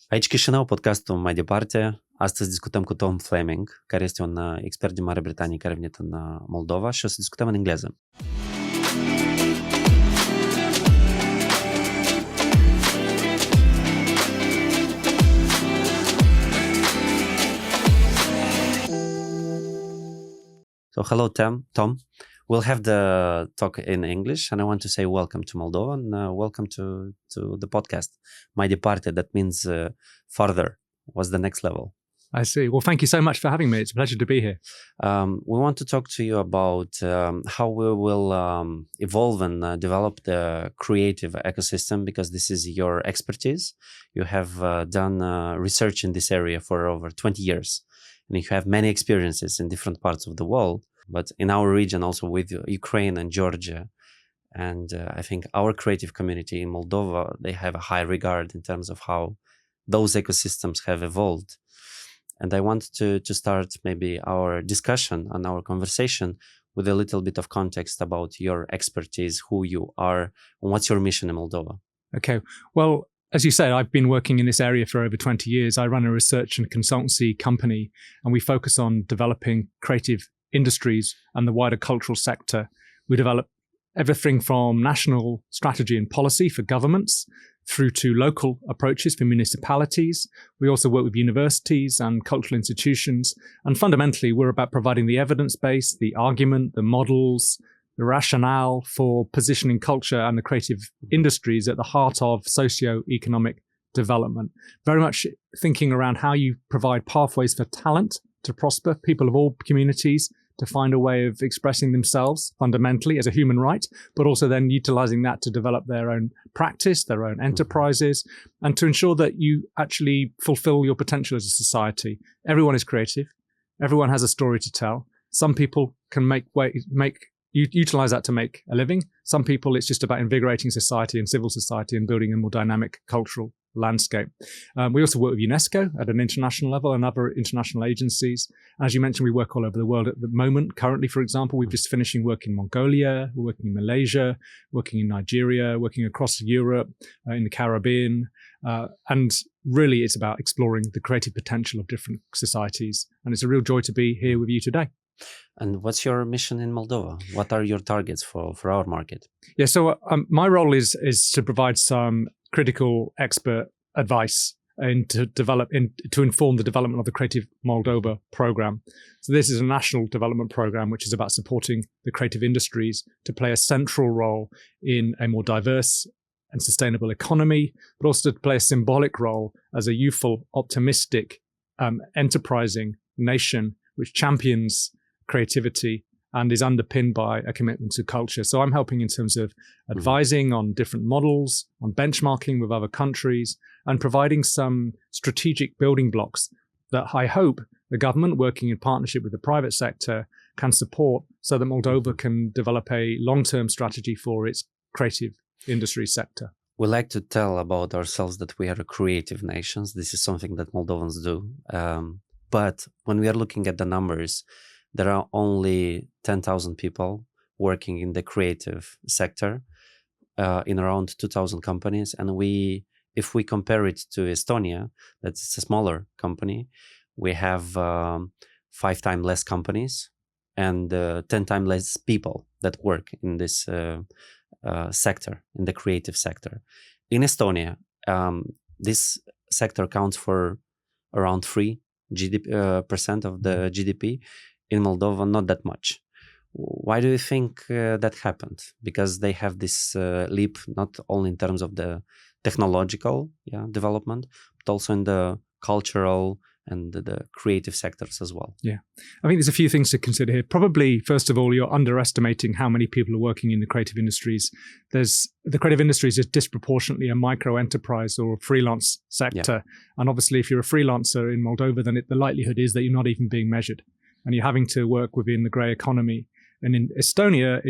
Aici Chișinău, podcastul Mai Departe. Astăzi discutăm cu Tom Fleming, care este un expert din Marea Britanie care a venit în Moldova și o să discutăm în engleză. So hello, Tom. We'll have the talk in English, and I want to say welcome to Moldova and welcome to the podcast. Mai Departe, that means farther, was the next level. I see. Well, thank you so much for having me. It's a pleasure to be here. We want to talk to you about how we will evolve and develop the creative ecosystem, because this is your expertise. You have done research in this area for over 20 years, and you have many experiences in different parts of the world. But in our region, also with Ukraine and Georgia, and I think our creative community in Moldova, they have a high regard in terms of how those ecosystems have evolved. And I want to start maybe our discussion and our conversation with a little bit of context about your expertise, who you are, and what's your mission in Moldova. Okay. Well, as you said, I've been working in this area for over 20 years. I run a research and consultancy company, and we focus on developing creative industries and the wider cultural sector. We develop everything from national strategy and policy for governments through to local approaches for municipalities. We also work with universities and cultural institutions. And fundamentally, we're about providing the evidence base, the argument, the models, the rationale for positioning culture and the creative industries at the heart of socio-economic development. Very much thinking around how you provide pathways for talent to prosper, people of all communities to find a way of expressing themselves fundamentally as a human right, but also then utilizing that to develop their own practice, their own enterprises, and to ensure that you actually fulfill your potential as a society. Everyone is creative. Everyone has a story to tell. Some people can utilize that to make a living. Some people, it's just about invigorating society and civil society and building a more dynamic cultural landscape. We also work with UNESCO at an international level and other international agencies. As you mentioned, we work all over the world at the moment. Currently, for example, we're just finishing work in Mongolia, we're working in Malaysia, working in Nigeria, working across Europe, in the Caribbean. And really, it's about exploring the creative potential of different societies. And it's a real joy to be here with you today. And what's your mission in Moldova? What are your targets for our market? Yeah, so my role is to provide some critical expert advice and to inform the development of the Creative Moldova program. So this is a national development program which is about supporting the creative industries to play a central role in a more diverse and sustainable economy, but also to play a symbolic role as a youthful, optimistic, enterprising nation which champions creativity and is underpinned by a commitment to culture. So I'm helping in terms of advising on different models, on benchmarking with other countries, and providing some strategic building blocks that I hope the government, working in partnership with the private sector, can support so that Moldova can develop a long-term strategy for its creative industry sector. We like to tell about ourselves that we are a creative nations. This is something that Moldovans do. But when we are looking at the numbers, there are only 10,000 people working in the creative sector in around 2,000 companies. And if we compare it to Estonia, that's a smaller company, we have 5 times less companies and 10 times less people that work in this sector, in the creative sector. In Estonia, this sector accounts for around 3% of the GDP. In Moldova, not that much. Why do you think that happened? Because they have this leap not only in terms of the technological development, but also in the cultural and the creative sectors as well. Yeah, I think there's a few things to consider here. Probably, first of all, you're underestimating how many people are working in the creative industries. The creative industries is disproportionately a micro enterprise or a freelance sector. Yeah. And obviously, if you're a freelancer in Moldova, then the likelihood is that you're not even being measured. And you're having to work within the grey economy. And in Estonia,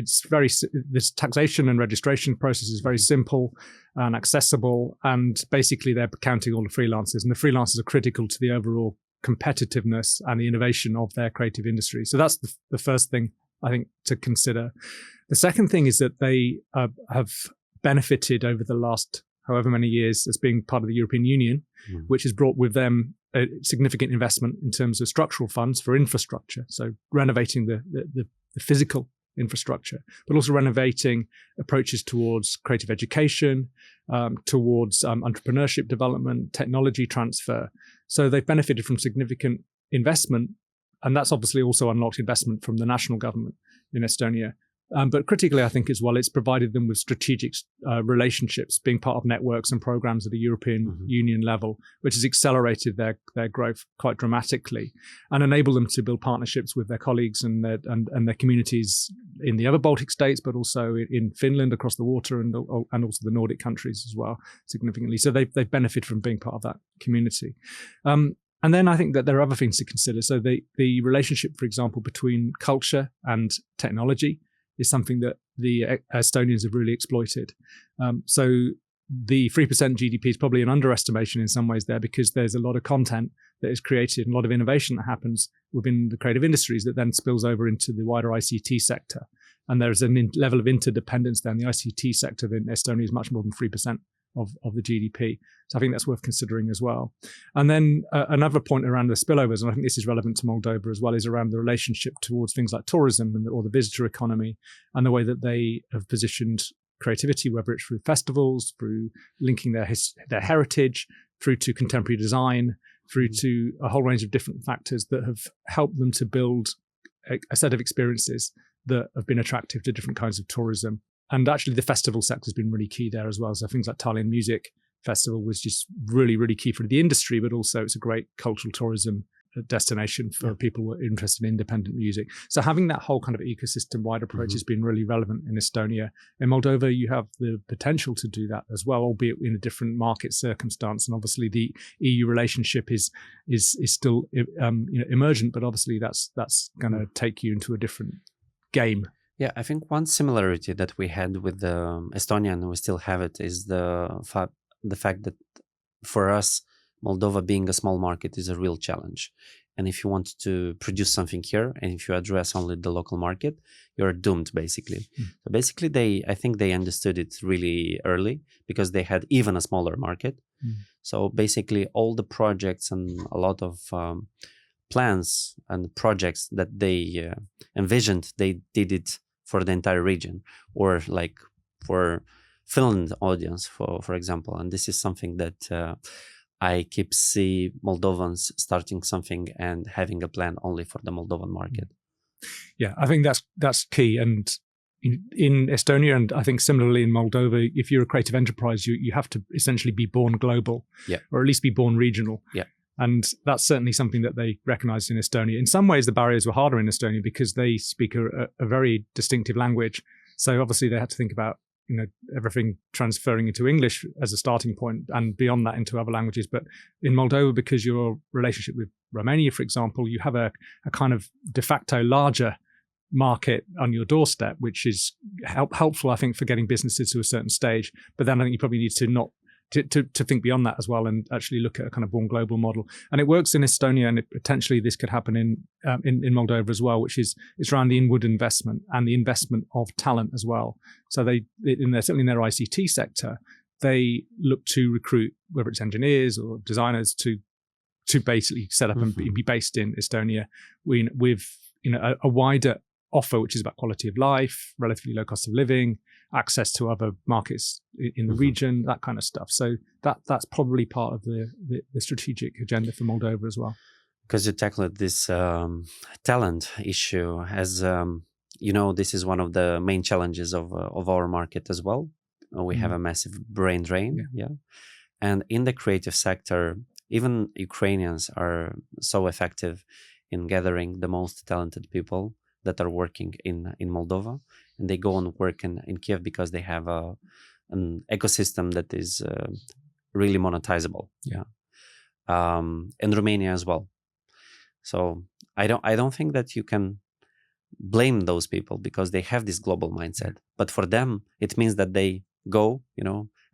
this taxation and registration process is very simple and accessible. And basically, they're counting all the freelancers. And the freelancers are critical to the overall competitiveness and the innovation of their creative industry. So that's the first thing, I think, to consider. The second thing is that they have benefited over the last however many years as being part of the European Union, which has brought with them a significant investment in terms of structural funds for infrastructure. So renovating the physical infrastructure, but also renovating approaches towards creative education, towards entrepreneurship development, technology transfer. So they've benefited from significant investment, and that's obviously also unlocked investment from the national government in Estonia. But critically, I think as well, it's provided them with strategic relationships, being part of networks and programs at a European Union level, which has accelerated their growth quite dramatically and enabled them to build partnerships with their colleagues and their communities in the other Baltic states, but also in Finland across the water and also the Nordic countries as well, significantly. So they've benefited from being part of that community. And then I think that there are other things to consider. So the relationship, for example, between culture and technology is something that the Estonians have really exploited. So the 3% GDP is probably an underestimation in some ways there, because there's a lot of content that is created and a lot of innovation that happens within the creative industries that then spills over into the wider ICT sector. And there's a level of interdependence there. And the ICT sector in Estonia is much more than 3% of the GDP. So I think that's worth considering as well. And then another point around the spillovers, and I think this is relevant to Moldova as well, is around the relationship towards things like tourism or the visitor economy, and the way that they have positioned creativity, whether it's through festivals, through linking their heritage, through to contemporary design, through to a whole range of different factors that have helped them to build a set of experiences that have been attractive to different kinds of tourism. And actually the festival sector has been really key there as well. So things like Tallinn Music Festival was just really, really key for the industry, but also it's a great cultural tourism destination for people who are interested in independent music. So having that whole kind of ecosystem-wide approach has been really relevant in Estonia. In Moldova, you have the potential to do that as well, albeit in a different market circumstance. And obviously the EU relationship is still emergent, but obviously that's going to take you into a different game. Yeah, I think one similarity that we had with Estonia, and we still have it, is the fact that for us, Moldova being a small market is a real challenge. And if you want to produce something here, and if you address only the local market, you're doomed, basically. So basically, I think they understood it really early, because they had even a smaller market. So basically, all the projects and a lot of plans and projects that they envisioned, they did it for the entire region, or like for Finland audience, for example. And this is something that I keep see Moldovans starting something and having a plan only for the Moldovan market. Yeah, I think that's key. And in Estonia, and I think similarly in Moldova, if you're a creative enterprise, you have to essentially be born global, or at least be born regional. Yeah. And that's certainly something that they recognized in Estonia. In some ways, the barriers were harder in Estonia because they speak a very distinctive language. So obviously they had to think about, everything transferring into English as a starting point, and beyond that into other languages. But in Moldova, because your relationship with Romania, for example, you have a kind of de facto larger market on your doorstep, which is helpful, I think, for getting businesses to a certain stage. But then I think you probably need to think beyond that as well, and actually look at a kind of born global model. And it works in Estonia, and potentially this could happen in Moldova as well, which is it's around the inward investment and the investment of talent as well. So certainly in their ICT sector, they look to recruit, whether it's engineers or designers, to basically set up and be based in Estonia with a wider offer, which is about quality of life, relatively low cost of living, access to other markets in the region, that kind of stuff. So that's probably part of the strategic agenda for Moldova as well. Because you tackled this talent issue, as this is one of the main challenges of our market as well. We have a massive brain drain, and in the creative sector, even Ukrainians are so effective in gathering the most talented people that are working in Moldova, and they go and work in Kiev because they have an ecosystem that is really monetizable. And Romania as well. So I don't think that you can blame those people, because they have this global mindset. But for them, it means that they go,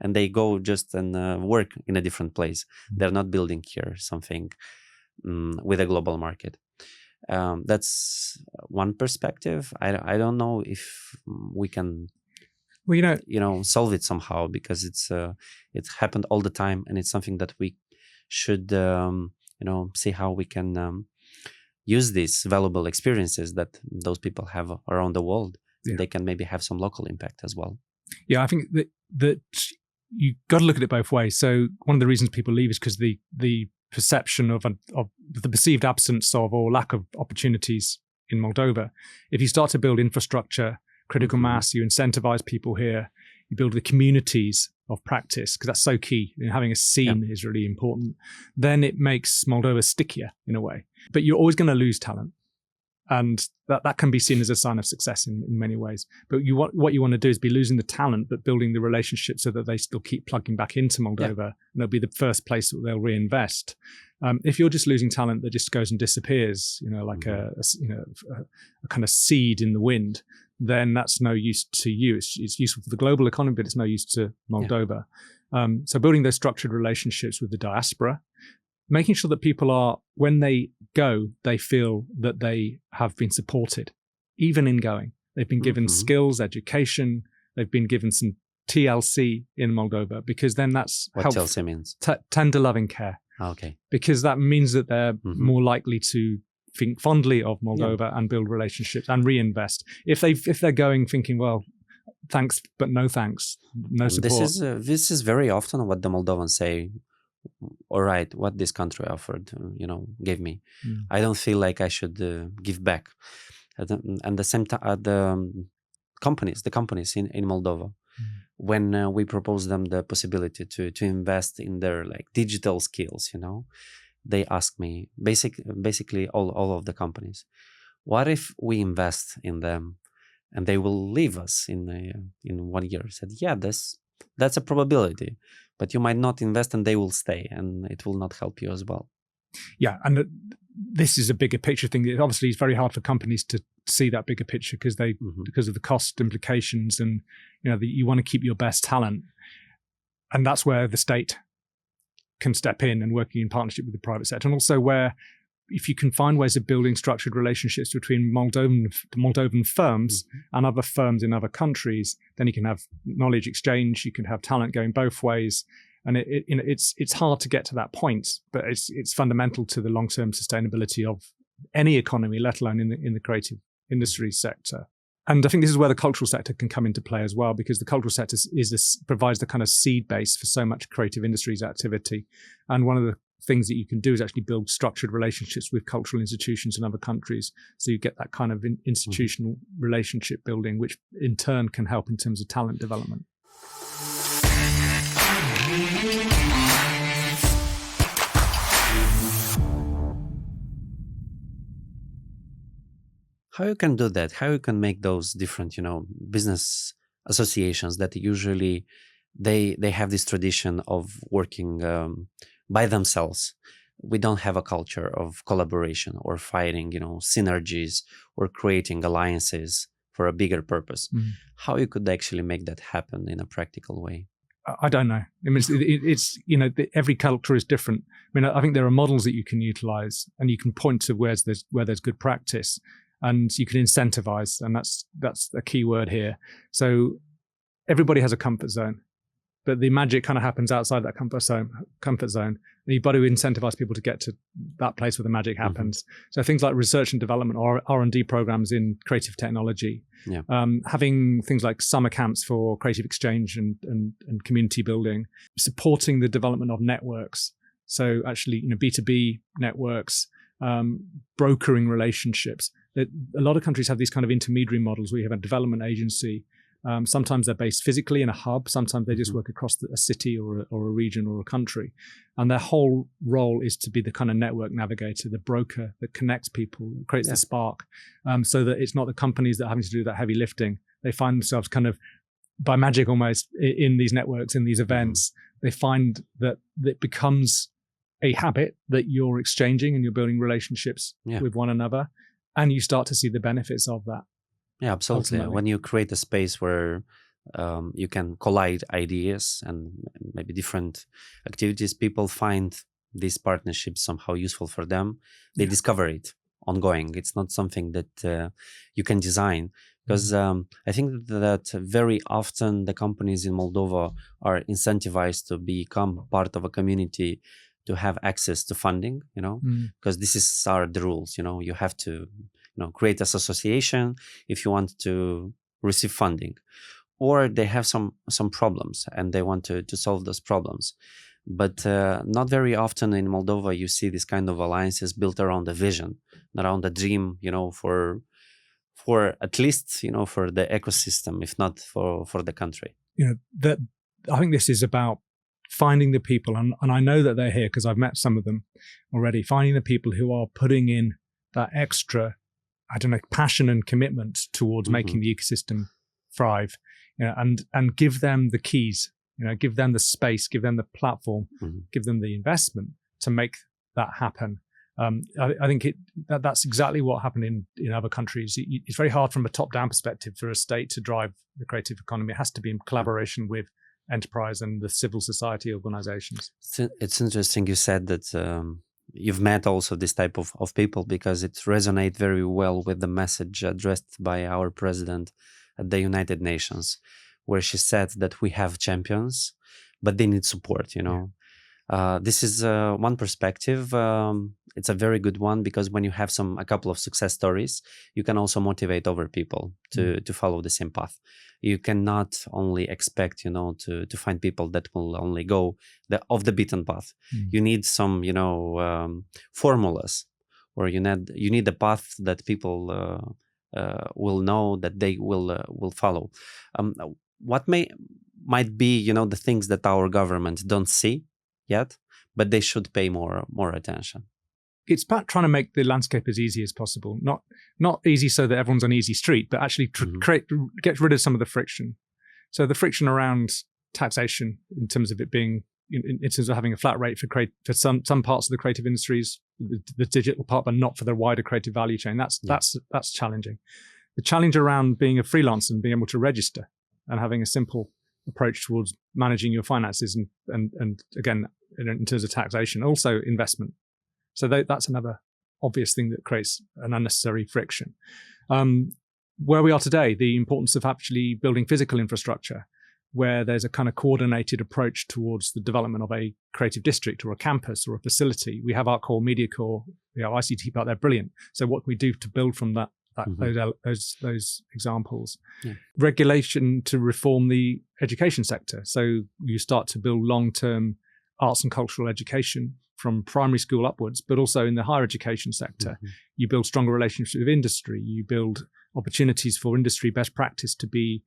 and they go just and work in a different place. They're not building here something with a global market. That's one perspective. I don't know if we can Well, solve it somehow, because it's happened all the time, and it's something that we should see how we can use these valuable experiences that those people have around the world. Yeah. They can maybe have some local impact as well. Yeah, I think that you got to look at it both ways. So one of the reasons people leave is because the perception of the perceived absence of or lack of opportunities in Moldova. If you start to build infrastructure, critical mass, you incentivize people here, you build the communities of practice, because that's so key. Having a scene is really important. Then it makes Moldova stickier in a way. But you're always going to lose talent. And that can be seen as a sign of success in many ways. But what you want to do is be losing the talent, but building the relationships so that they still keep plugging back into Moldova, and it'll be the first place that they'll reinvest. If you're just losing talent that just goes and disappears, like a kind of seed in the wind, then that's no use to you. It's useful for the global economy, but it's no use to Moldova. So building those structured relationships with the diaspora, making sure that people are, when they go, they feel that they have been supported, even in going. They've been given skills, education, they've been given some TLC in Moldova, because then that's what helpful. TLC means? Tender loving care. Okay. Because that means that they're more likely to think fondly of Moldova and build relationships and reinvest. If they're going thinking, well, thanks, but no thanks, no support. This is very often what the Moldovans say. All right, what this country offered, gave me. I don't feel like I should give back. And the same time, the companies in Moldova, when we propose them the possibility to invest in their digital skills, they ask me, basically all of the companies, what if we invest in them and they will leave us in 1 year? I said, yeah, that's a probability, but you might not invest and they will stay, and it will not help you as well. Yeah, and this is a bigger picture thing. Obviously, it's very hard for companies to see that bigger picture because of the cost implications, and you want to keep your best talent, and that's where the state can step in and working in partnership with the private sector, and also where if you can find ways of building structured relationships between Moldovan firms and other firms in other countries, then you can have knowledge exchange, you can have talent going both ways. And it's hard to get to that point, but it's fundamental to the long-term sustainability of any economy, let alone in the creative industry sector. And I think this is where the cultural sector can come into play as well, because the cultural sector provides the kind of seed base for so much creative industries activity. And one of the things that you can do is actually build structured relationships with cultural institutions in other countries. So you get that kind of institutional relationship building, which in turn can help in terms of talent development. How you can do that? How you can make those different, business associations that usually they have this tradition of working by themselves. We don't have a culture of collaboration or finding, synergies or creating alliances for a bigger purpose. How you could actually make that happen in a practical way? I don't know. I mean, it's every culture is different. I mean, I think there are models that you can utilize, and you can point to where there's good practice, and you can incentivize, and that's a key word here. So everybody has a comfort zone, but the magic kind of happens outside that comfort zone. And you've got to incentivize people to get to that place where the magic happens. So things like research and development or R&D programs in creative technology, having things like summer camps for creative exchange and community building, supporting the development of networks. So actually, B2B networks, brokering relationships. A lot of countries have these kind of intermediary models where you have a development agency. Sometimes they're based physically in a hub. Sometimes they just work across a city or a region or a country. And their whole role is to be the kind of network navigator, the broker that connects people, creates the spark, so that it's not the companies that are having to do that heavy lifting. They find themselves kind of by magic almost in these networks, in these events. They find that it becomes a habit that you're exchanging and you're building relationships with one another. And you start to see the benefits of that. Yeah, absolutely. Ultimately. When you create a space where you can collide ideas and maybe different activities, people find these partnerships somehow useful for them. They discover it ongoing. It's not something that you can design, because I think that very often the companies in Moldova are incentivized to become part of a community, to have access to funding, because this are the rules. You have to create this association if you want to receive funding, or they have some problems and they want to solve those problems. But not very often in Moldova you see this kind of alliances built around a vision, around a dream, for at least for the ecosystem, if not for the country. That I think this is about finding the people, and I know that they're here because I've met some of them already. Finding the people who are putting in that extra, passion and commitment towards making the ecosystem thrive, and give them the keys, give them the space, give them the platform, give them the investment to make that happen. I think that's exactly what happened in other countries. It's very hard from a top-down perspective for a state to drive the creative economy. It has to be in collaboration with enterprise and the civil society organizations. It's interesting you said that you've met also this type of people, because it resonates very well with the message addressed by our president at the United Nations, where she said that we have champions, but they need support, This is one perspective. It's a very good one, because when you have a couple of success stories, you can also motivate other people to follow the same path. You cannot only expect, to find people that will only go off the beaten path. You need some, formulas, or you need a path that people will know that they will follow. What might be, the things that our government don't see yet, but they should pay more attention. It's about trying to make the landscape as easy as possible. Not easy so that everyone's on easy street, but actually get rid of some of the friction. So the friction around taxation, in terms of it being, in terms of having a flat rate for some parts of the creative industries, the digital part, but not for the wider creative value chain. That's challenging. The challenge around being a freelancer and being able to register and having a simple approach towards managing your finances, and again, in terms of taxation, also investment. So that's another obvious thing that creates an unnecessary friction. Where we are today, the importance of actually building physical infrastructure, where there's a kind of coordinated approach towards the development of a creative district or a campus or a facility. We have Art Core, Media Core, we have ICT part, they're brilliant. So what we do to build from that those examples. Regulation to reform the education sector. So you start to build long-term arts and cultural education from primary school upwards, but also in the higher education sector. You build stronger relationships with industry. You build opportunities for industry best practice to be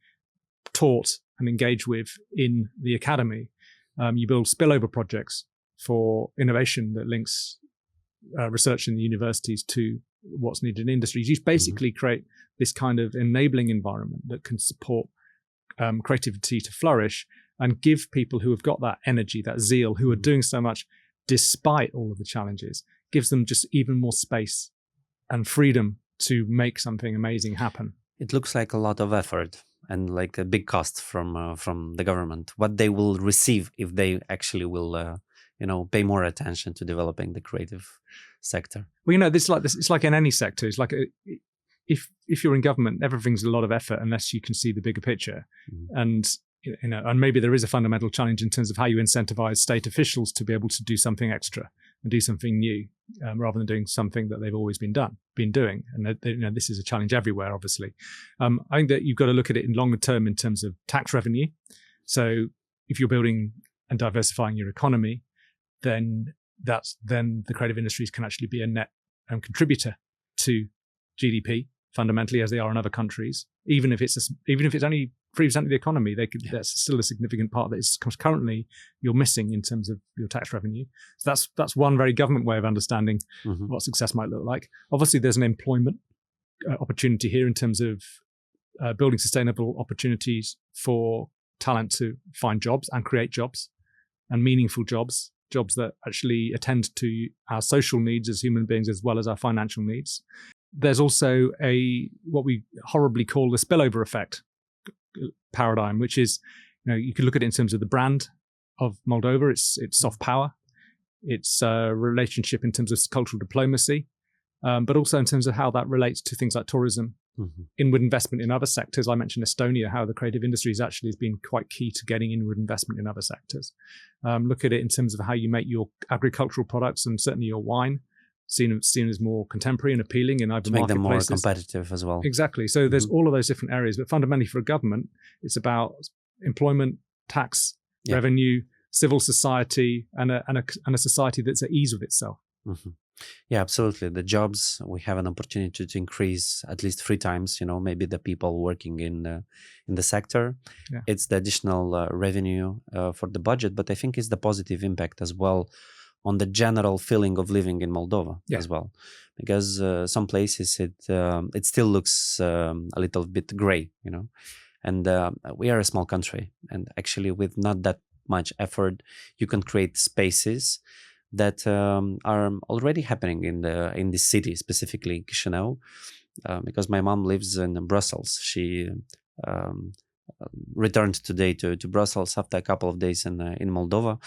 taught and engaged with in the academy. You build spillover projects for innovation that links research in the universities to what's needed in industries. You basically create this kind of enabling environment that can support creativity to flourish, and give people who have got that energy, that zeal, who are doing so much despite all of the challenges, gives them just even more space and freedom to make something amazing happen. It looks like a lot of effort and like a big cost from the government. What they will receive if they actually will pay more attention to developing the creative sector. Well, it's like in any sector. It's like if you're in government, everything's a lot of effort unless you can see the bigger picture. And maybe there is a fundamental challenge in terms of how you incentivize state officials to be able to do something extra and do something new, rather than doing something that they've always been doing. And this is a challenge everywhere, obviously. I think that you've got to look at it in longer term in terms of tax revenue. So if you're building and diversifying your economy, then the creative industries can actually be a net contributor to GDP, fundamentally, as they are in other countries. Even if it's only 3% of the economy, that's still a significant part that is currently you're missing in terms of your tax revenue. So that's one very government way of understanding what success might look like. Obviously, there's an employment opportunity here in terms of building sustainable opportunities for talent to find jobs and create jobs, and meaningful jobs that actually attend to our social needs as human beings as well as our financial needs. There's also what we horribly call the spillover effect paradigm, which is, you can look at it in terms of the brand of Moldova. It's soft power. It's a relationship in terms of cultural diplomacy. but also in terms of how that relates to things like tourism, inward investment in other sectors. I mentioned Estonia, how the creative industries actually has been quite key to getting inward investment in other sectors. Look at it in terms of how you make your agricultural products and certainly your wine seen as more contemporary and appealing in other make them more marketplaces. competitive as well. Exactly. So there's all of those different areas, but fundamentally for a government, it's about employment, tax, revenue, civil society, and a society that's at ease with itself. Yeah, absolutely. The jobs, we have an opportunity to increase at least 3 times, maybe the people working in the sector. Yeah. It's the additional revenue for the budget, but I think it's the positive impact as well on the general feeling of living in Moldova as well. Because some places it still looks a little bit gray, and we are a small country, and actually with not that much effort, you can create spaces that are already happening in this city, specifically Chisinau, because my mom lives in Brussels. She returned today to Brussels after a couple of days in Moldova,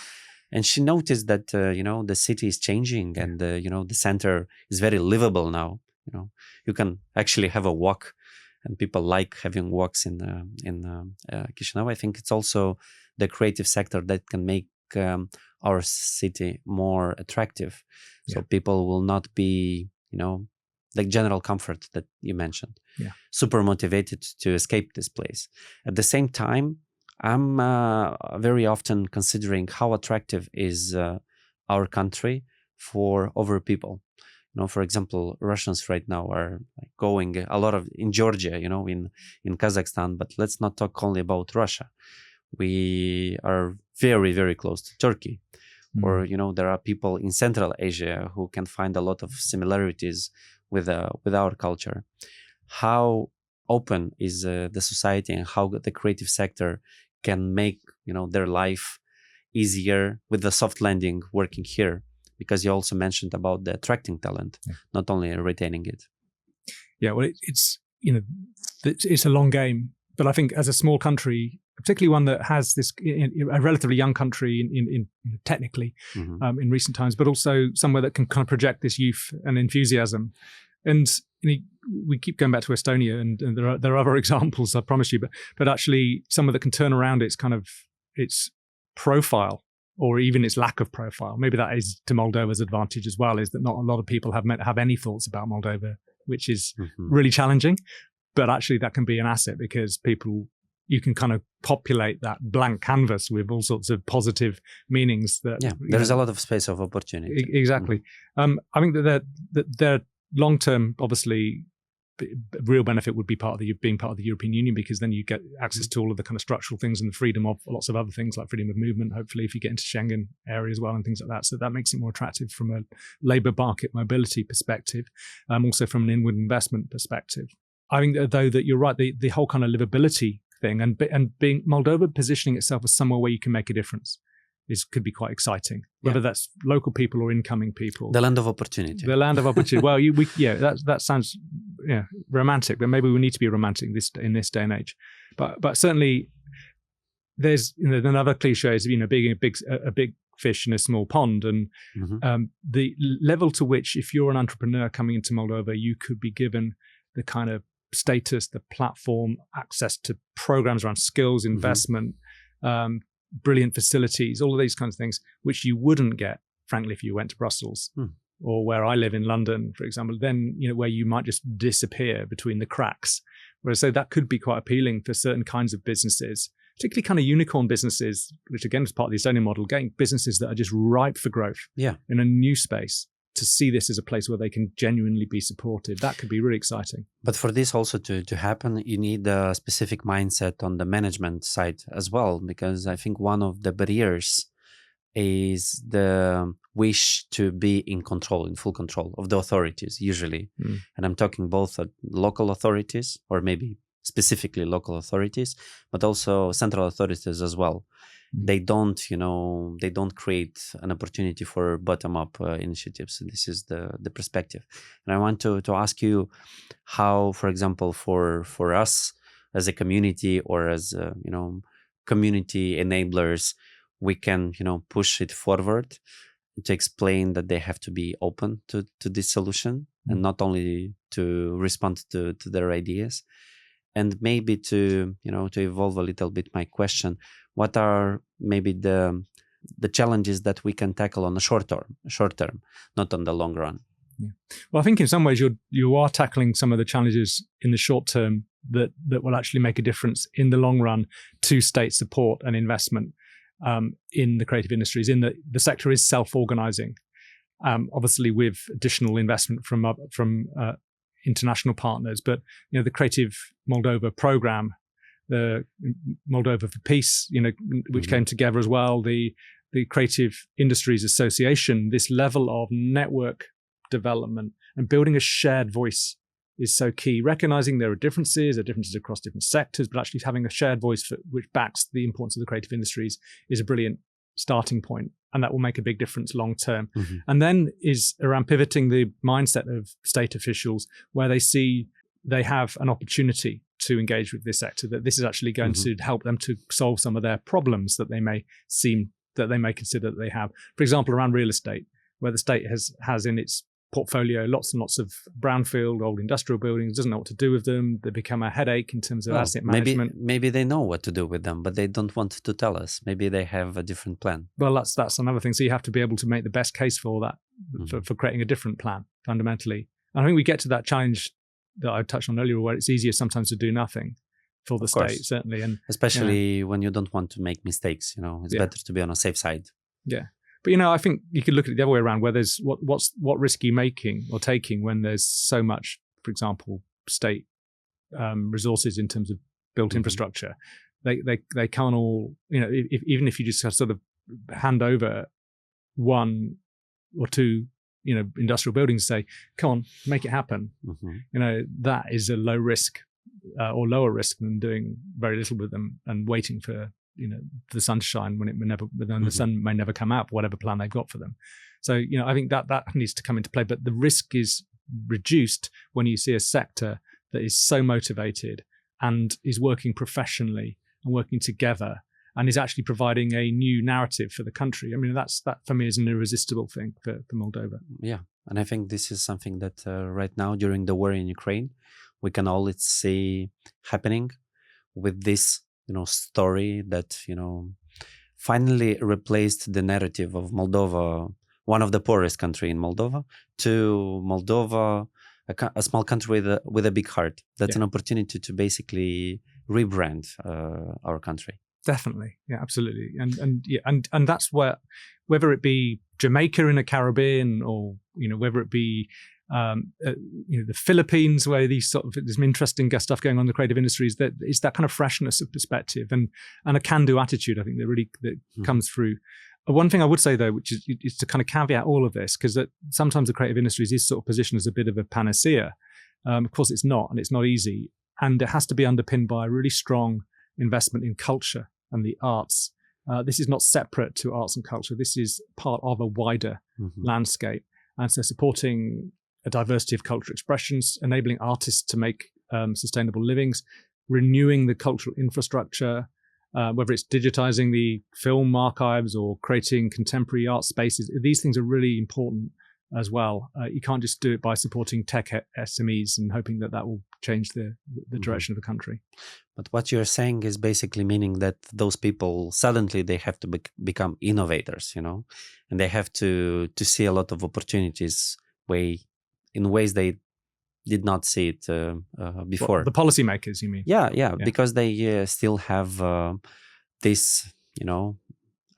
and she noticed that the city is changing, and the center is very livable now. You can actually have a walk, and people like having walks in Chisinau. I think it's also the creative sector that can make our city more attractive, so people will not be like general comfort that you mentioned, super motivated to escape this place. At the same time, I'm very often considering how attractive is our country for other people. For example, Russians right now are going a lot in Georgia, in Kazakhstan, but let's not talk only about Russia. We are very, very close to Turkey, or there are people in Central Asia who can find a lot of similarities with our culture. How open is the society, and how the creative sector can make their life easier with the soft landing working here? Because you also mentioned about the attracting talent, not only retaining it. Yeah, well, it's a long game, but I think as a small country, particularly one that has this, a relatively young country in technically in recent times, but also somewhere that can kind of project this youth and enthusiasm. And we keep going back to Estonia, and there are other examples, I promise you, but actually somewhere that can turn around its profile, or even its lack of profile. Maybe that is to Moldova's advantage as well, is that not a lot of people have any thoughts about Moldova, which is really challenging. But actually that can be an asset, because you can kind of populate that blank canvas with all sorts of positive meanings. There's a lot of space of opportunity. Exactly. I think that their long-term, obviously, real benefit would be being part of the European Union, because then you get access to all of the kind of structural things and the freedom of lots of other things, like freedom of movement, hopefully, if you get into Schengen area as well and things like that. So that makes it more attractive from a labour market mobility perspective, also from an inward investment perspective. I think, though, that you're right, the whole kind of livability thing and being Moldova positioning itself as somewhere where you can make a difference could be quite exciting, whether that's local people or incoming people. The land of opportunity. The land of opportunity. Well, that sounds romantic, but maybe we need to be romantic in this day and age. But certainly, there's another cliche is being a big fish in a small pond, and the level to which, if you're an entrepreneur coming into Moldova, you could be given the kind of status, the platform, access to programs around skills, investment, brilliant facilities, all of these kinds of things, which you wouldn't get, frankly, if you went to Brussels or where I live in London, for example, then, where you might just disappear between the cracks. Whereas, so that could be quite appealing for certain kinds of businesses, particularly kind of unicorn businesses, which again is part of the Estonian model, getting businesses that are just ripe for growth in a new space, to see this as a place where they can genuinely be supported. That could be really exciting. But for this also to happen, you need a specific mindset on the management side as well, because I think one of the barriers is the wish to be in full control of the authorities, usually. And I'm talking both at local authorities, or maybe specifically local authorities, but also central authorities as well. They don't create an opportunity for bottom-up initiatives. This is the perspective. And I want to ask you how, for example, for us as a community, or as community enablers, we can push it forward to explain that they have to be open to this solution, and not only to respond to their ideas. And maybe to evolve a little bit my question, what are maybe the challenges that we can tackle on the short term, not on the long run? Yeah. Well, I think in some ways you are tackling some of the challenges in the short term that will actually make a difference in the long run to state support and investment in the creative industries. In the sector is self-organizing, obviously with additional investment from international partners, but the Creative Moldova program, the Moldova for Peace, which came together as well, the Creative Industries Association, this level of network development and building a shared voice is so key. Recognizing there are differences across different sectors, but actually having a shared voice which backs the importance of the creative industries is a brilliant starting point, and that will make a big difference long term. And then is around pivoting the mindset of state officials, where they see they have an opportunity to engage with this sector, that this is actually going to help them to solve some of their problems that they may consider that they have. For example, around real estate, where the state has in its portfolio lots and lots of brownfield old industrial buildings, doesn't know what to do with them. They become a headache in terms of asset management. Maybe they know what to do with them, but they don't want to tell us. Maybe they have a different plan. Well, that's another thing. So you have to be able to make the best case for that, for creating a different plan fundamentally. And I think we get to that challenge that I touched on earlier, where it's easier sometimes to do nothing for the state, certainly, and especially when you don't want to make mistakes. It's better to be on a safe side. Yeah. But I think you could look at it the other way around, where there's what risk are you making or taking when there's so much, for example, state resources in terms of built infrastructure. They can't all, even if you just sort of hand over one or two, industrial buildings, say, come on, make it happen. That is a low risk or lower risk than doing very little with them and waiting for the sun to shine when the sun may never come out, whatever plan they've got for them. So, I think that needs to come into play. But the risk is reduced when you see a sector that is so motivated and is working professionally and working together and is actually providing a new narrative for the country. I mean, that for me is an irresistible thing for Moldova. Yeah. And I think this is something that right now during the war in Ukraine, we can all see happening with this story that, finally replaced the narrative of Moldova, one of the poorest country in Moldova, to Moldova, a small country with a big heart. That's an opportunity to basically rebrand our country. Definitely. Yeah, absolutely. And that's where, whether it be Jamaica in the Caribbean or, whether it be the Philippines, where there's some interesting stuff going on in the creative industries, that it's that kind of freshness of perspective and a can-do attitude, I think, that comes through. One thing I would say, though, which is to kind of caveat all of this, because that sometimes the creative industries is sort of positioned as a bit of a panacea. Of course, it's not, and it's not easy. And it has to be underpinned by a really strong investment in culture and the arts. This is not separate to arts and culture. This is part of a wider landscape. And so supporting a diversity of cultural expressions, enabling artists to make sustainable livings, renewing the cultural infrastructure, whether it's digitizing the film archives or creating contemporary art spaces. These things are really important as well. You can't just do it by supporting tech SMEs and hoping that will change the direction of the country. But what you're saying is basically meaning that those people suddenly they have to become innovators, and they have to see a lot of opportunities in ways they did not see it before. The policymakers, you mean? Yeah, because they still have this,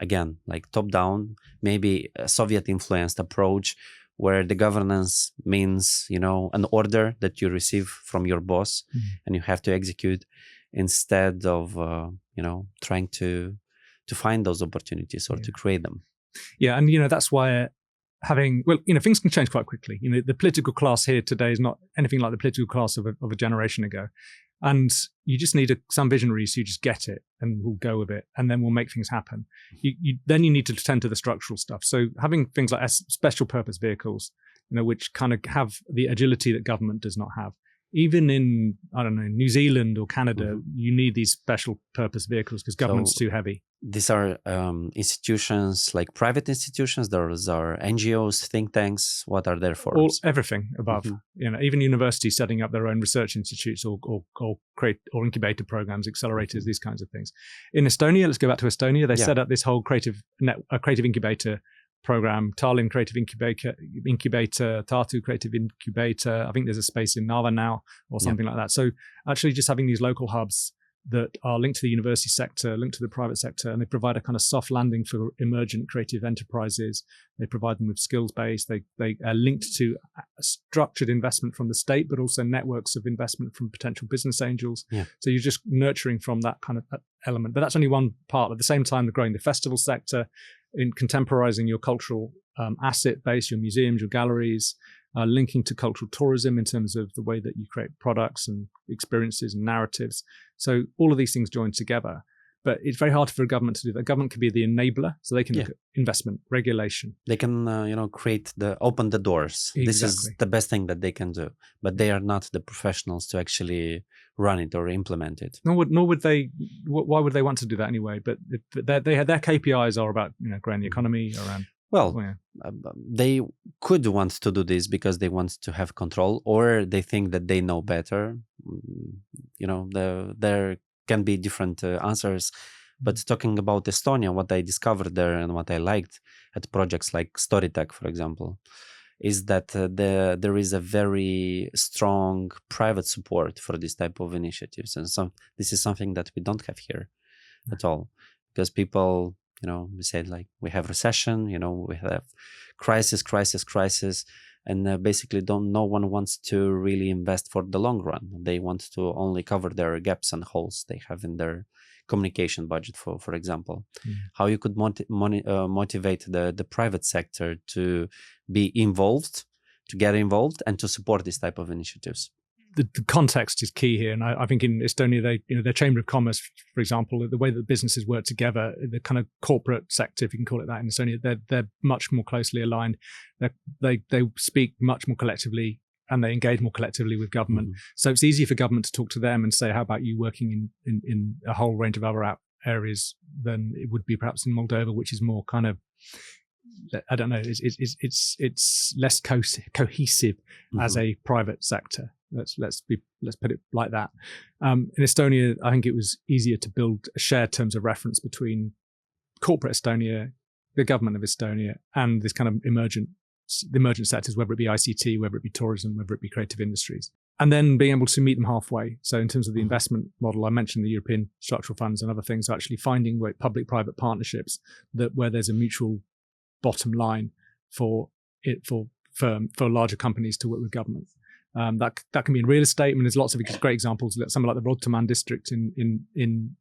again, like top-down, maybe a Soviet-influenced approach where the governance means, an order that you receive from your boss and you have to execute instead of, trying to find those opportunities or to create them. Yeah, and, that's why things can change quite quickly. The political class here today is not anything like the political class of a generation ago. And you just need some visionaries who just get it and will go with it, and then we'll make things happen. Then you need to tend to the structural stuff. So having things like special purpose vehicles, which kind of have the agility that government does not have, even in, I don't know, New Zealand or Canada, you need these special purpose vehicles because government's too heavy. These are institutions like private institutions. Those are NGOs, think tanks. What are their forms? Everything above. Even universities setting up their own research institutes or create or incubator programs, accelerators, these kinds of things. In Estonia, let's go back to Estonia. They set up this whole creative incubator program, Tallinn Creative Incubator, Tartu Creative Incubator. I think there's a space in Narva now or something like that. So actually just having these local hubs that are linked to the university sector, linked to the private sector, and they provide a kind of soft landing for emergent creative enterprises. They provide them with skills base. They are linked to structured investment from the state, but also networks of investment from potential business angels. So you're just nurturing from that kind of element. But that's only one part. At the same time, they're growing the festival sector, in contemporizing your cultural asset base, your museums, your galleries, linking to cultural tourism in terms of the way that you create products and experiences and narratives. So all of these things join together. But it's very hard for a government to do that. Government can be the enabler, so they can look at investment, regulation. They can, open the doors. Exactly. This is the best thing that they can do. But they are not the professionals to actually run it or implement it. Nor would they. Why would they want to do that anyway? But their KPIs are about growing the economy around. They could want to do this because they want to have control, or they think that they know better. There can be different answers. But talking about Estonia, what I discovered there and what I liked at projects like Storytech, for example, is that there is a very strong private support for this type of initiatives. And this is something that we don't have here at all, because people... we said like we have recession, we have crisis, and basically no one wants to really invest for the long run. They want to only cover their gaps and holes they have in their communication budget, for example. How you could motivate the private sector to be involved, to get involved, and to support this type of initiatives. The context is key here, and I think in Estonia, their Chamber of Commerce, for example, the way that businesses work together, the kind of corporate sector, if you can call it that, in Estonia, they're much more closely aligned. They speak much more collectively, and they engage more collectively with government. So it's easier for government to talk to them and say, "How about you working in a whole range of other areas?" than it would be perhaps in Moldova, which is more kind of, I don't know, it's less cohesive as a private sector. Let's put it like that. In Estonia, I think it was easier to build shared terms of reference between corporate Estonia, the government of Estonia, and this kind of emergent sectors, whether it be ICT, whether it be tourism, whether it be creative industries, and then being able to meet them halfway. So in terms of the investment model, I mentioned the European structural funds and other things, actually finding public-private partnerships where there's a mutual bottom line for larger companies to work with government. That can be in real estate. I mean, there's lots of great examples. Something like the Rottaman district in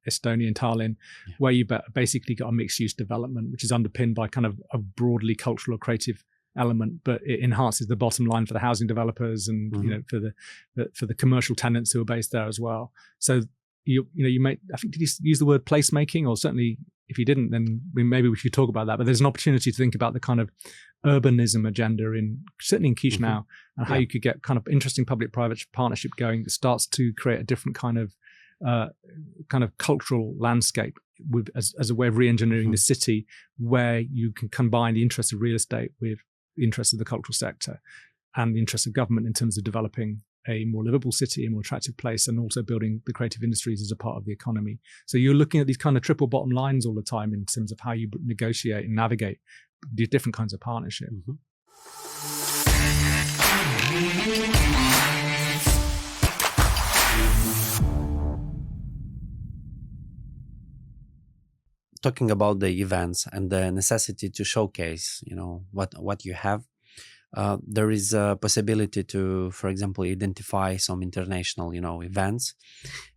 Estonia, in Tallinn, where you basically got a mixed-use development, which is underpinned by kind of a broadly cultural or creative element, but it enhances the bottom line for the housing developers and for the commercial tenants who are based there as well. So you may, I think, did you use the word placemaking? Or certainly, if you didn't, then maybe we should talk about that. But there's an opportunity to think about the kind of urbanism agenda certainly in Chisinau, and how you could get kind of interesting public-private partnership going that starts to create a different kind of cultural landscape as a way of re-engineering the city, where you can combine the interests of real estate with the interests of the cultural sector and the interests of government in terms of developing a more livable city, a more attractive place, and also building the creative industries as a part of the economy. So you're looking at these kind of triple bottom lines all the time in terms of how you negotiate and navigate the different kinds of partnership. Talking about the events and the necessity to showcase, what you have. There is a possibility to, for example, identify some international, events,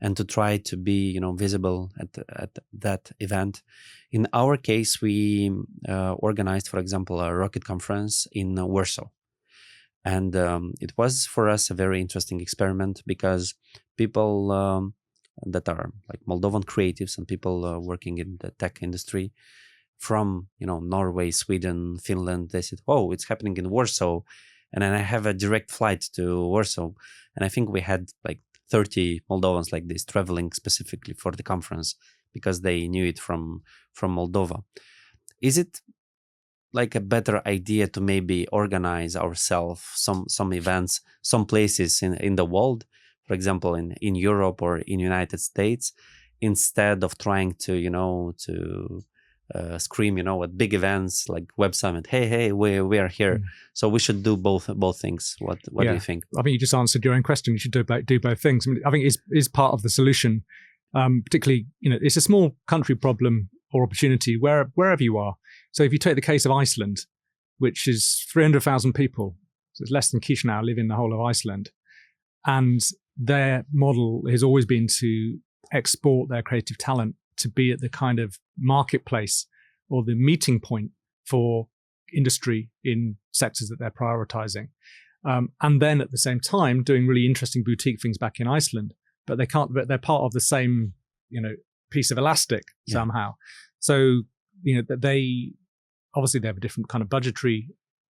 and to try to be, visible at that event. In our case, we organized, for example, a rocket conference in Warsaw. And it was for us a very interesting experiment, because people that are like Moldovan creatives and people working in the tech industry from Norway, Sweden, Finland, they said, "Oh, it's happening in Warsaw, And then I have a direct flight to Warsaw. And I think we had like 30 Moldovans like this traveling specifically for the conference because they knew it from Moldova. Is it like a better idea to maybe organize ourselves some events, some places in the world, for example, in Europe or in United States, instead of trying to, scream, at big events like Web Summit, hey, we are here. So we should do both things. What do you think? I think you just answered your own question. You should do both things. I think it is part of the solution. Particularly, it's a small country problem or opportunity wherever you are. So if you take the case of Iceland, which is 300,000 people, so it's less than Chisinau live in the whole of Iceland, and their model has always been to export their creative talent to be at the kind of marketplace or the meeting point for industry in sectors that they're prioritizing. And then at the same time, doing really interesting boutique things back in Iceland, but they're part of the same, piece of elastic somehow. So, they obviously they have a different kind of budgetary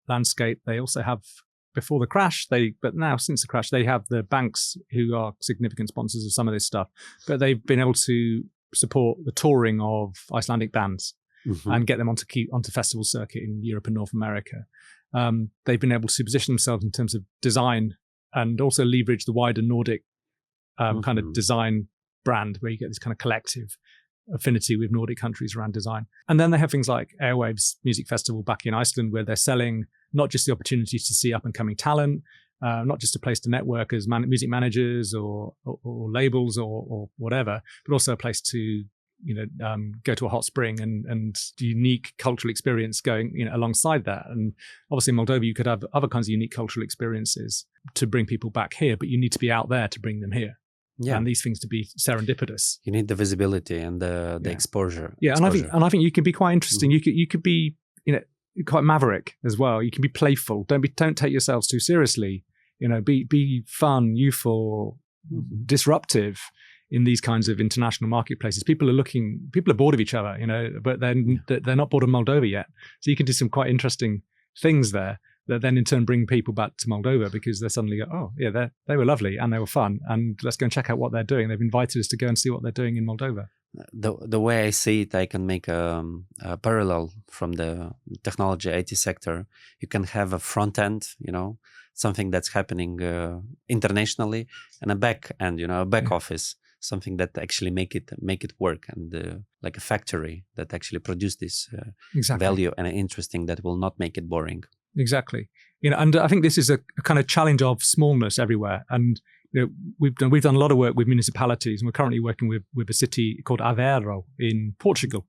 landscape. They also have, before the crash, but now since the crash, they have the banks who are significant sponsors of some of this stuff, but they've been able to support the touring of Icelandic bands and get them onto festival circuit in Europe and North America. They've been able to position themselves in terms of design and also leverage the wider Nordic kind of design brand, where you get this kind of collective affinity with Nordic countries around design. And then they have things like Airwaves Music Festival back in Iceland, where they're selling not just the opportunities to see up and coming talent, not just a place to network as music managers or labels or whatever, but also a place to go to a hot spring and unique cultural experience going alongside that. And obviously in Moldova you could have other kinds of unique cultural experiences to bring people back here, but you need to be out there to bring them here. Yeah. And these things to be serendipitous. You need the visibility and the exposure. Yeah, and I think you can be quite interesting. You could be quite maverick as well. You can be playful. Don't take yourselves too seriously. Be fun, youthful, disruptive in these kinds of international marketplaces. People are bored of each other, but they're not bored of Moldova yet. So you can do some quite interesting things there that then in turn bring people back to Moldova, because they suddenly go, oh yeah, they were lovely and they were fun, and let's go and check out what they're doing. They've invited us to go and see what they're doing in Moldova. The way I see it, I can make a parallel from the technology IT sector. You can have a front end, something that's happening internationally, and a back end, a back office, something that actually make it work, and like a factory that actually produce this value and interesting, that will not make it boring. Exactly. And I think this is a kind of challenge of smallness everywhere. And we've done a lot of work with municipalities, and we're currently working with a city called Aveiro in Portugal.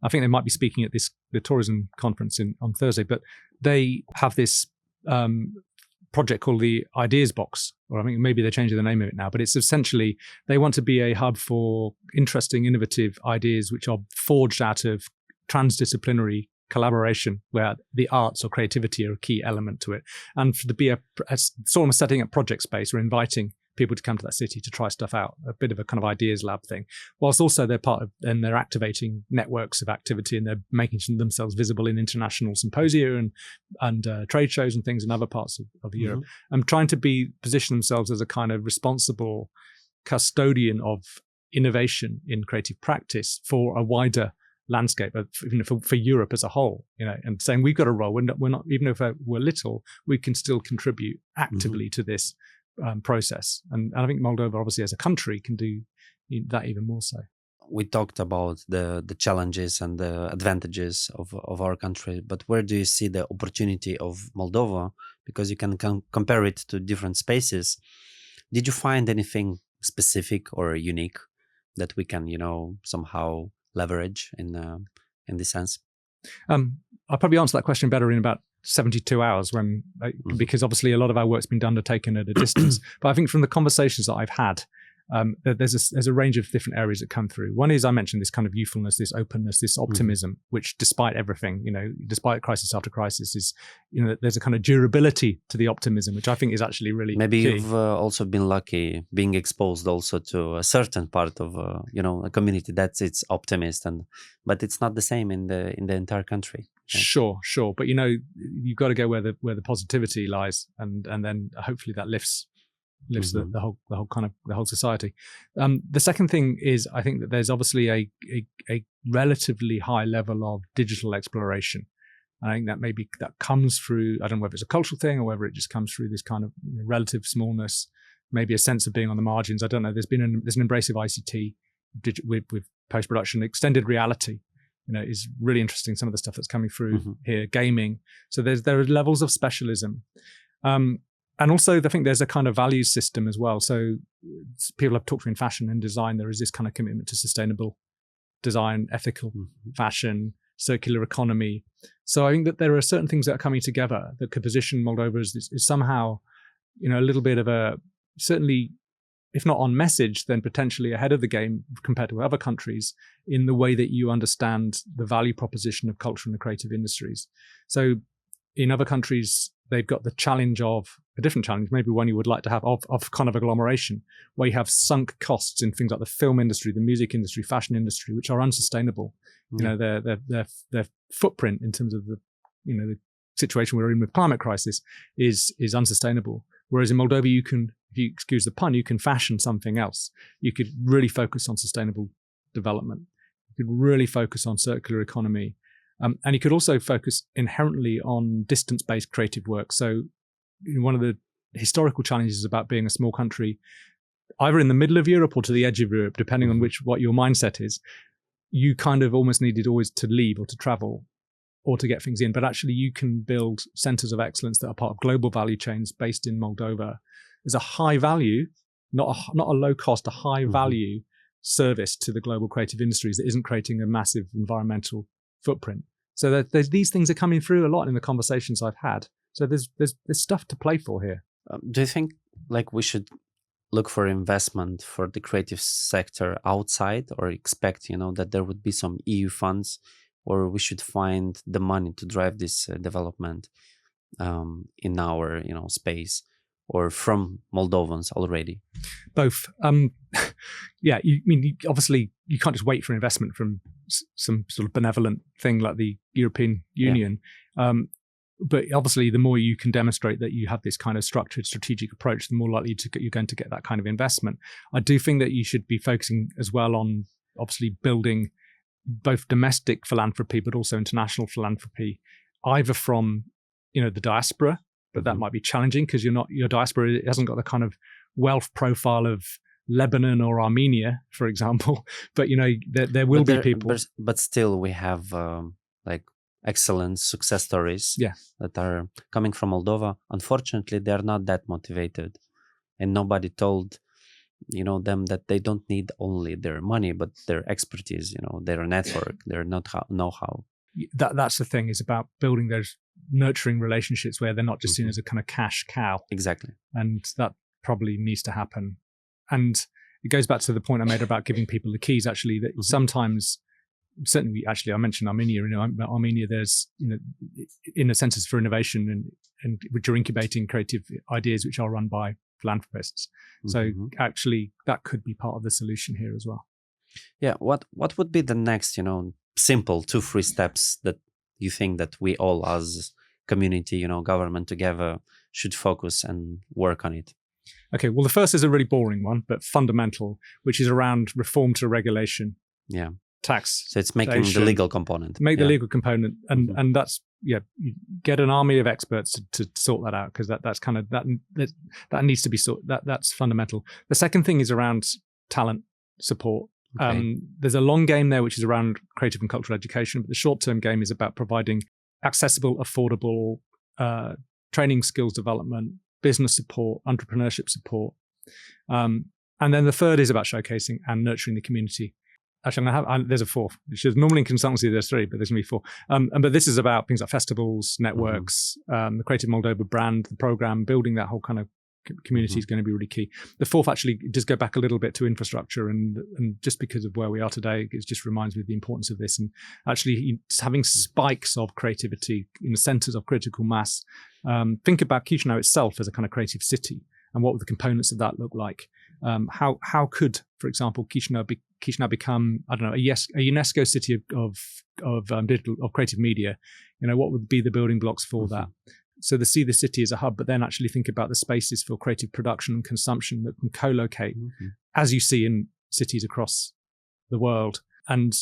I think they might be speaking at the tourism conference on Thursday, but they have this project called the Ideas Box, or I think maybe they're changing the name of it now, but it's essentially, they want to be a hub for interesting, innovative ideas which are forged out of transdisciplinary collaboration, where the arts or creativity are a key element to it. And to be a sort of setting up project space or inviting people to come to that city to try stuff out, a bit of a kind of ideas lab thing, whilst also they're part of, and they're activating networks of activity, and they're making themselves visible in international symposia and trade shows and things in other parts of Europe, and trying to position themselves as a kind of responsible custodian of innovation in creative practice for a wider landscape for Europe as a whole, and saying we've got a role. We're not even if we're little, we can still contribute actively to this process. And I think Moldova, obviously as a country, can do that even more so. We talked about the challenges and the advantages of our country, but where do you see the opportunity of Moldova? Because you can compare it to different spaces. Did you find anything specific or unique that we can, somehow leverage in this sense? I'll probably answer that question better in about 72 hours because obviously a lot of our work's been undertaken at a distance. But I think from the conversations that I've had, there's a range of different areas that come through. One is, I mentioned this kind of youthfulness, this openness, this optimism, which despite everything, despite crisis after crisis, is, there's a kind of durability to the optimism, which I think is actually really maybe key. You've also been lucky being exposed also to a certain part of a community that's its optimist, but it's not the same in the entire country. Sure. But you've got to go where the positivity lies, and then hopefully that lifts Mm-hmm. the whole society. The second thing is, I think that there's obviously a relatively high level of digital exploration. I think that comes through, I don't know whether it's a cultural thing or whether it just comes through this kind of relative smallness, maybe a sense of being on the margins. I don't know. There's an embrace of ICT with post-production. Extended reality, is really interesting. Some of the stuff that's coming through here, gaming. So there are levels of specialism. And also, I think there's a kind of values system as well. So people have talked in fashion and design. There is this kind of commitment to sustainable design, ethical fashion, circular economy. So I think that there are certain things that are coming together that could position Moldova as somehow, a little bit of a, certainly, if not on message, then potentially ahead of the game compared to other countries in the way that you understand the value proposition of culture and the creative industries. So in other countries, they've got the challenge of a different challenge, maybe one you would like to have of kind of agglomeration, where you have sunk costs in things like the film industry, the music industry, fashion industry, which are unsustainable. Their footprint in terms of the situation we're in with climate crisis is unsustainable. Whereas in Moldova, you can, if you excuse the pun, you can fashion something else. You could really focus on sustainable development. You could really focus on circular economy. And you could also focus inherently on distance-based creative work. So one of the historical challenges about being a small country, either in the middle of Europe or to the edge of Europe, depending on what your mindset is, you kind of almost needed always to leave or to travel or to get things in. But actually you can build centers of excellence that are part of global value chains based in Moldova. There's a high value, not a low cost, a high value service to the global creative industries that isn't creating a massive environmental footprint. So these things are coming through a lot in the conversations I've had. So there's stuff to play for here. Do you think we should look for investment for the creative sector outside, or expect that there would be some EU funds, or we should find the money to drive this development in our space, or from Moldovans already? Both. Obviously you can't just wait for investment from some sort of benevolent thing like the European Union. But obviously, the more you can demonstrate that you have this kind of structured, strategic approach, the more likely you're going to get that kind of investment. I do think that you should be focusing as well on obviously building both domestic philanthropy, but also international philanthropy, either from the diaspora, but that might be challenging because your diaspora hasn't got the kind of wealth profile of Lebanon or Armenia, for example. But there will be people. But still, we have excellent success stories that are coming from Moldova. Unfortunately, they are not that motivated, and nobody told them that they don't need only their money, but their expertise, their network, their know-how. That's the thing, is about building those nurturing relationships where they're not just seen as a kind of cash cow. Exactly. And that probably needs to happen. And it goes back to the point I made about giving people the keys, actually, that sometimes, certainly, actually, I mentioned Armenia. Armenia, there's, in a Centers for Innovation and which are incubating creative ideas which are run by philanthropists. So actually, that could be part of the solution here as well. Yeah. What would be the next, simple 2-3 steps that you think that we all as community, government together should focus and work on it? Okay. Well, the first is a really boring one, but fundamental, which is around reform to regulation. Yeah. Tax. So it's making the legal component. Make the legal component, and that's you get an army of experts to sort that out, because that's kind of that needs to be that's fundamental. The second thing is around talent support. Okay. There's a long game there, which is around creative and cultural education, but the short-term game is about providing accessible, affordable training, skills development, business support, entrepreneurship support, and then the third is about showcasing and nurturing the community. Actually, there's a fourth, which is normally in consultancy, there's 3, but there's going to be 4. But this is about things like festivals, networks, the Creative Moldova brand, the program, building that whole kind of community is going to be really key. The fourth actually does go back a little bit to infrastructure, and just because of where we are today, it just reminds me of the importance of this. And actually having spikes of creativity in the centers of critical mass. Think about Chisinau itself as a kind of creative city. and what would the components of that look like? How could, for example, Chișinău become, I don't know, a UNESCO city of digital, of creative media? What would be the building blocks for that? So they see the city as a hub, but then actually think about the spaces for creative production and consumption that can co-locate, as you see in cities across the world, and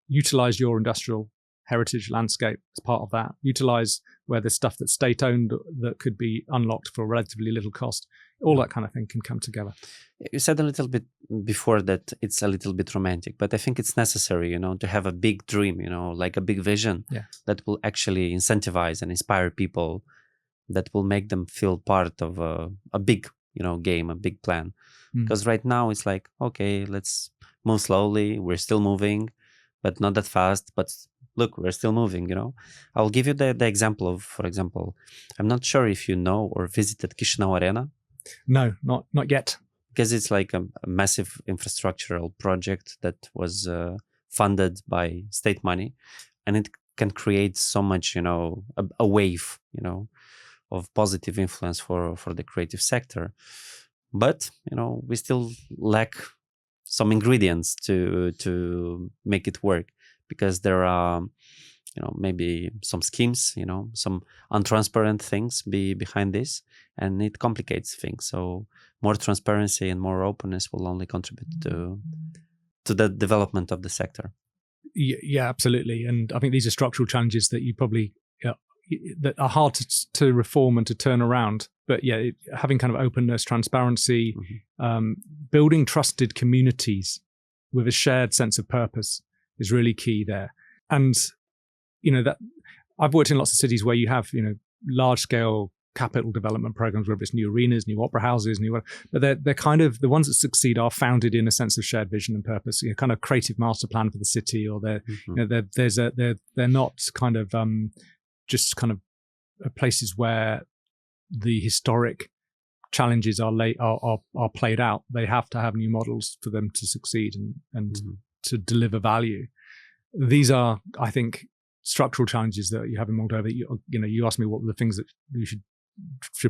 utilize your industrial heritage landscape as part of that. Utilize where there's stuff that's state-owned that could be unlocked for relatively little cost. All that kind of thing can come together. You said a little bit before that it's a little bit romantic, but I think it's necessary, to have a big dream, like a big vision that will actually incentivize and inspire people, that will make them feel part of a big, game, a big plan. Because right now it's like, okay, let's move slowly. We're still moving, but not that fast. But look, we're still moving, I'll give you the example of, for example, I'm not sure if you know or visited Chișinău Arena. No, not yet. Because it's like a massive infrastructural project that was funded by state money, and it can create so much, a wave, of positive influence for the creative sector. But, we still lack some ingredients to make it work, because there are, maybe some schemes, some untransparent things behind this, and it complicates things. So more transparency and more openness will only contribute to the development of the sector. Yeah, absolutely. And I think these are structural challenges that you probably that are hard to reform and to turn around. But yeah, having kind of openness, transparency, building trusted communities with a shared sense of purpose is really key there. And that I've worked in lots of cities where you have large scale capital development programs, whether it's new arenas, new opera houses, but they're kind of the ones that succeed are founded in a sense of shared vision and purpose, kind of creative master plan for the city, or they're not kind of just kind of places where the historic challenges are played out. They have to have new models for them to succeed and to deliver value. These are, I think, structural challenges that you have in Moldova. You asked me what were the things that you should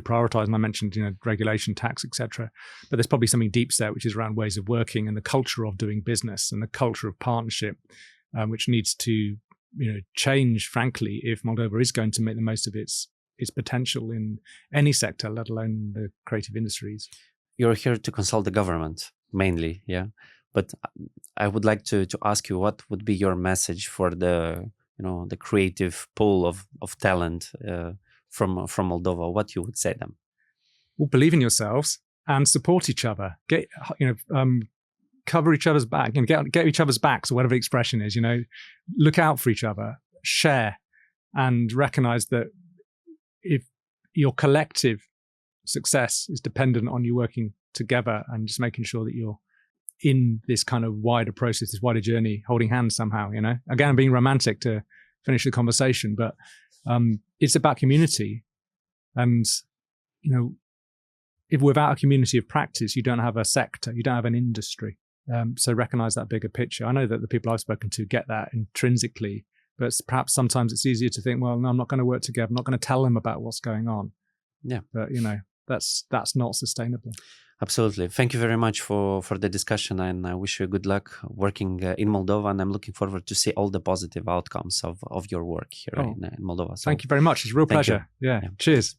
prioritize, and I mentioned regulation, tax, etc. But there's probably something deep there, which is around ways of working and the culture of doing business and the culture of partnership, which needs to change, frankly, if Moldova is going to make the most of its potential in any sector, let alone the creative industries. You're here to consult the government mainly, yeah. But I would like to ask you, what would be your message for the the creative pool of talent from Moldova? What you would say them? Well, believe in yourselves and support each other. Get cover each other's back and get each other's backs, or whatever the expression is. Look out for each other, share, and recognize that if your collective success is dependent on you working together and just making sure that you're in this kind of wider process, this wider journey, holding hands somehow, Again, I'm being romantic to finish the conversation, but it's about community. And, if without a community of practice, you don't have a sector, you don't have an industry. So recognize that bigger picture. I know that the people I've spoken to get that intrinsically, but perhaps sometimes it's easier to think, well, no, I'm not going to work together. I'm not going to tell them about what's going on. Yeah. But, that's not sustainable. Absolutely. Thank you very much for the discussion, and I wish you good luck working in Moldova, and I'm looking forward to see all the positive outcomes of your work here in Moldova. So, thank you very much. It's a real pleasure. Yeah. Cheers.